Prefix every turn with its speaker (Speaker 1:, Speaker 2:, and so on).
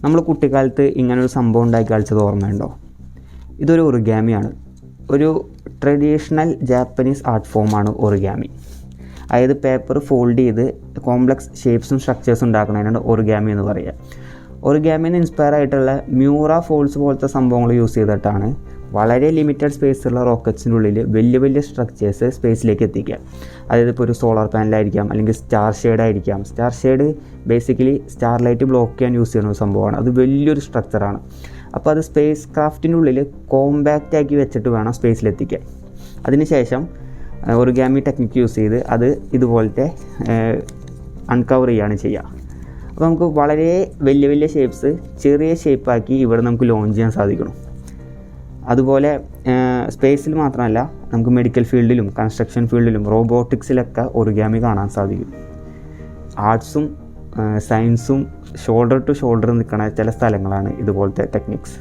Speaker 1: നമ്മൾ കുട്ടിക്കാലത്ത് ഇങ്ങനൊരു സംഭവം ഉണ്ടാക്കി കളിച്ചത് ഓർമ്മയുണ്ടോ? ഇതൊരു ഒറിഗാമിയാണ്. ഒരു ട്രഡീഷണൽ ജാപ്പനീസ് ആർട്ട് ഫോമാണ് ഒറിഗാമി. അതായത് പേപ്പർ ഫോൾഡ് ചെയ്ത് കോംപ്ലക്സ് ഷേപ്സും സ്ട്രക്ചേഴ്സും ഉണ്ടാക്കുന്നതിനാണ് ഒറിഗാമി എന്ന് പറയുക. ഒറിഗാമിന്ന് ഇൻസ്പയർ ആയിട്ടുള്ള മ്യൂറ ഫോൾസ് പോലത്തെ സംഭവങ്ങൾ യൂസ് ചെയ്തിട്ടാണ് വളരെ ലിമിറ്റഡ് സ്പേസുള്ള റോക്കറ്റ്സിൻ്റെ ഉള്ളിൽ വലിയ വലിയ സ്ട്രക്ചേഴ്സ് സ്പേസിലേക്ക് എത്തിക്കുക. അതായത് ഇപ്പോൾ ഒരു സോളാർ പാനലായിരിക്കാം, അല്ലെങ്കിൽ സ്റ്റാർ ഷെയ്ഡ് ആയിരിക്കാം. Star shade basically star light block ചെയ്യാൻ യൂസ് ചെയ്യുന്ന ഒരു സംഭവമാണ്. അത് വലിയൊരു സ്ട്രക്ചറാണ്. അപ്പോൾ അത് സ്പേസ് ക്രാഫ്റ്റിൻ്റെ ഉള്ളിൽ കോമ്പാക്റ്റ് ആക്കി വെച്ചിട്ട് വേണം സ്പേസിലെത്തിക്കാൻ. അതിനുശേഷം ഒറിഗാമി ടെക്നിക്ക് യൂസ് ചെയ്ത് അത് ഇതുപോലത്തെ അൺകവർ ചെയ്യുകയാണ് ചെയ്യുക. അപ്പോൾ നമുക്ക് വളരെ വലിയ വലിയ ഷേപ്സ് ചെറിയ ഷേപ്പാക്കി ഇവിടെ നമുക്ക് ലോഞ്ച് ചെയ്യാൻ സാധിക്കണം. അതുപോലെ സ്പേസിൽ മാത്രമല്ല, നമുക്ക് മെഡിക്കൽ ഫീൽഡിലും കൺസ്ട്രക്ഷൻ ഫീൽഡിലും റോബോട്ടിക്സിലൊക്കെ ഒറിഗാമി കാണാൻ സാധിക്കും. ആർട്സും സയൻസും ഷോൾഡർ ടു ഷോൾഡർ നിൽക്കുന്ന ചില സ്ഥലങ്ങളാണ് ഇതുപോലത്തെ ടെക്നിക്സ്.